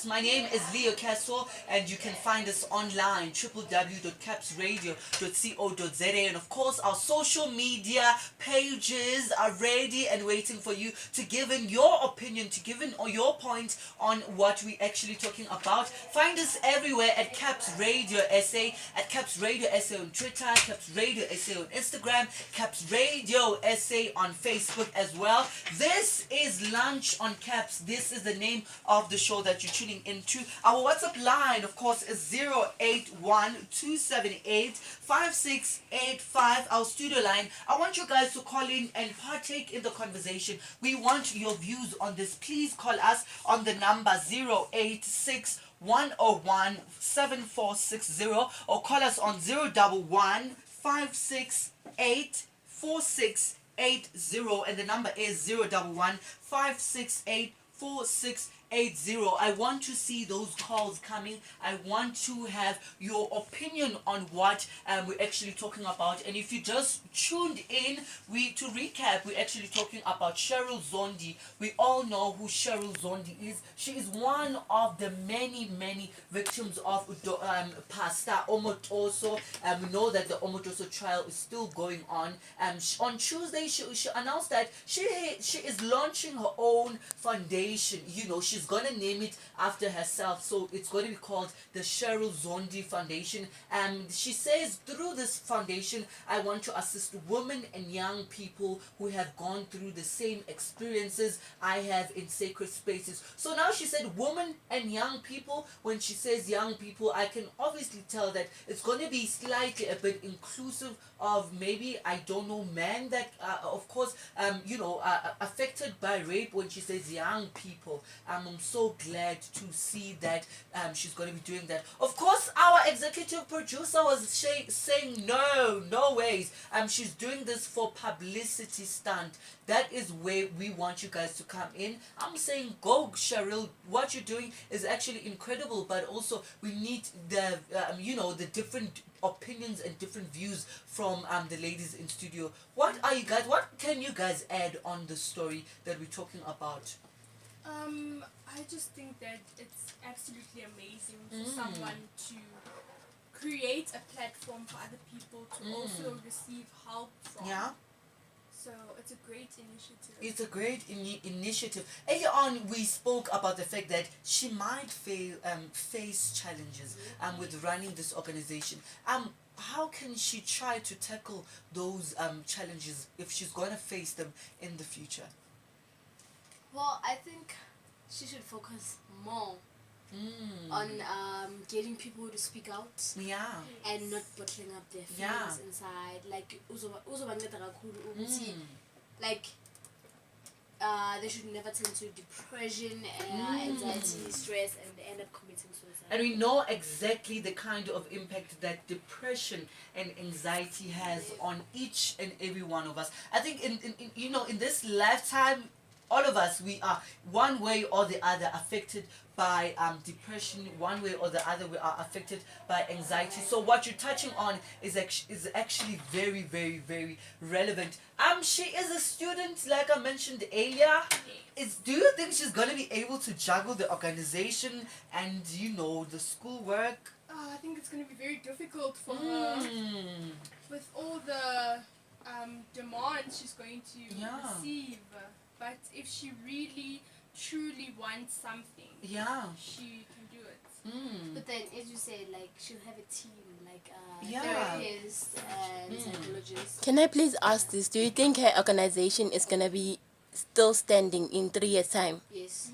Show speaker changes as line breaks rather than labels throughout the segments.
Caps. My name is Leo Caswell, and you can find us online www.capsradio.co.za, and of course our social media pages are ready and waiting for you to give in your opinion, to give in your point on what we actually talking about. Find us everywhere at Caps Radio SA, at Caps Radio SA on Twitter, Caps Radio SA on Instagram, Caps Radio SA on Facebook as well. This is Lunch on Caps. This is the name of the show that you're tuning into. Our WhatsApp line, of course, is 081-278-5685. Our studio line. I want you guys to call in and partake in the conversation. We want your views on this. Please call us on the number 086 101 7460, or call us on 011 568 4680, and the number is 011 568 4680. I want to see those calls coming. I want to have your opinion on what we're actually talking about. And if you just tuned in, to recap, we're actually talking about Cheryl Zondi. We all know who Cheryl Zondi is. She is one of the many victims of Pastor Omotoso. We know that the Omotoso trial is still going on. On Tuesday, she announced that she is launching her own foundation. You know, she's gonna name it after herself, so it's going to be called the Cheryl Zondi Foundation. And she says, through this foundation, I want to assist women and young people who have gone through the same experiences I have in sacred spaces. So now she said women and young people. When she says young people, I can obviously tell that it's going to be slightly a bit inclusive of maybe, I don't know, men that of course affected by rape. When she says young people, I'm so glad to see that she's going to be doing that. Of course, our executive producer was saying no ways. She's doing this for publicity stunt. That is where we want you guys to come in. I'm saying go, Cheryl. What you're doing is actually incredible, but also we need the the different opinions and different views from the ladies in studio. What can you guys add on the story that we're talking about?
I just think that it's absolutely amazing for someone to create a platform for other people to also receive help from.
Yeah.
So it's a great initiative.
It's a great initiative. Earlier on, we spoke about the fact that she might face challenges with running this organization. How can she try to tackle those challenges if she's going to face them in the future?
Well, I think she should focus more on getting people to speak out.
Yeah.
And not bottling up their feelings inside. Like, like they should never turn to depression, anxiety, stress, and they end up committing suicide.
And we know exactly the kind of impact that depression and anxiety has on each and every one of us. I think in this lifetime, all of us, we are one way or the other affected by depression. One way or the other, we are affected by anxiety. So what you're touching on is actually very relevant. She is a student, like I mentioned earlier. Do you think she's gonna be able to juggle the organization and the schoolwork?
I think it's going to be very difficult for her with all the demands she's going to receive. But if she really, truly wants something, she can do it.
But then, as you said, like, she'll have a team, like therapists and psychologists.
Can I please ask this? Do you think her organization is going to be still standing in 3 years' time?
Yes.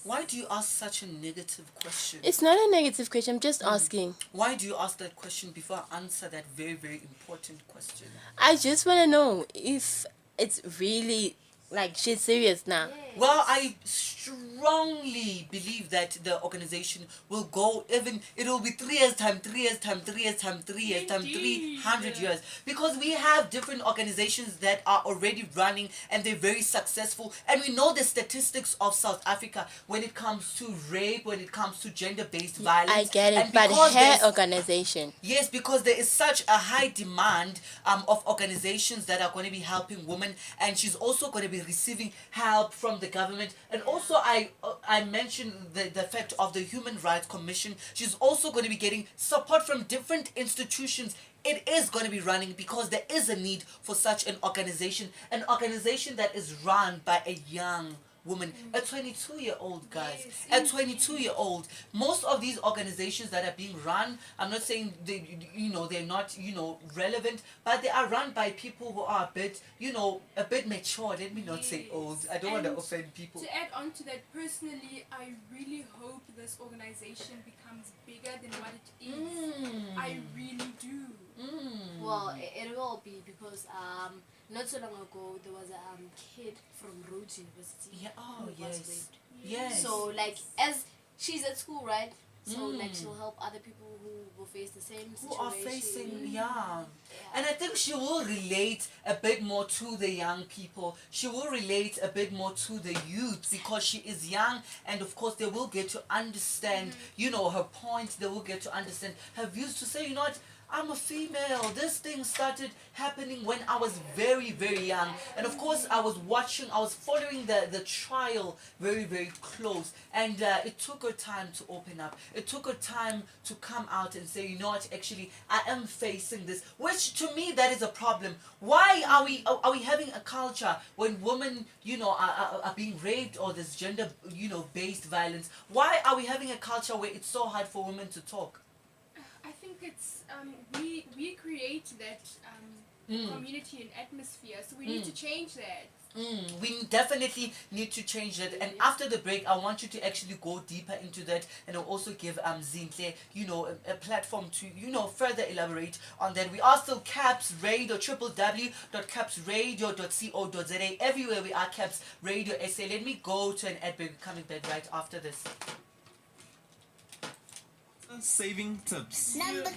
Why do you ask such a negative question?
It's not a negative question, I'm just asking.
Why do you ask that question before I answer that very important question?
I just want to know if it's really... like, she's serious now.
Well, I strongly believe that the organization will go it'll be 3 years time, 3 years time, 3 years time, 3 years time, 300 years. Because we have different organizations that are already running and they're very successful. And we know the statistics of South Africa when it comes to rape, when it comes to gender-based violence.
I get it,
and
but her organization.
Yes, because there is such a high demand of organizations that are going to be helping women. And she's also going to be be receiving help from the government. And also I mentioned the fact of the Human Rights Commission. She's also going to be getting support from different institutions. It is going to be running because there is a need for such an organization that is run by a young woman, a 22-year-old, guys.
Yes,
A 22-year-old. Most of these organizations that are being run, I'm not saying they're not relevant, but they are run by people who are a bit mature. Let me not say old. I don't want to
And
offend people.
to add on to that, personally, I really hope this organization becomes bigger than what it is. I really do.
Well, it will be because not so long ago there was a kid from Rhodes University.
Yeah. Oh,
who was
yes.
raped.
Yes.
So like as she's at school, right? So like she'll help other people who will face the same situation.
Who are facing, and I think she will relate a bit more to the young people. She will relate a bit more to the youth because she is young, and of course they will get to understand her point. They will get to understand her views, to say, what, I'm a female. This thing started happening when I was very, very young. And of course, I was following the trial very, very close. And it took her time to open up. It took her time to come out and say, what, actually, I am facing this. Which, to me, that is a problem. Why are we having a culture when women, are being raped, or this gender, based violence? Why are we having a culture where it's so hard for women to talk?
I think it's we create that community and atmosphere, so we need to change that.
We definitely need to change that. And after the break, I want you to actually go deeper into that, and I'll also give Zinhle, a platform to, further elaborate on that. We are still Caps Radio, www.capsradio.co.za. Everywhere we are Caps Radio SA. Let me go to an ad break. Coming back right after this.
Saving tips.
Number 2.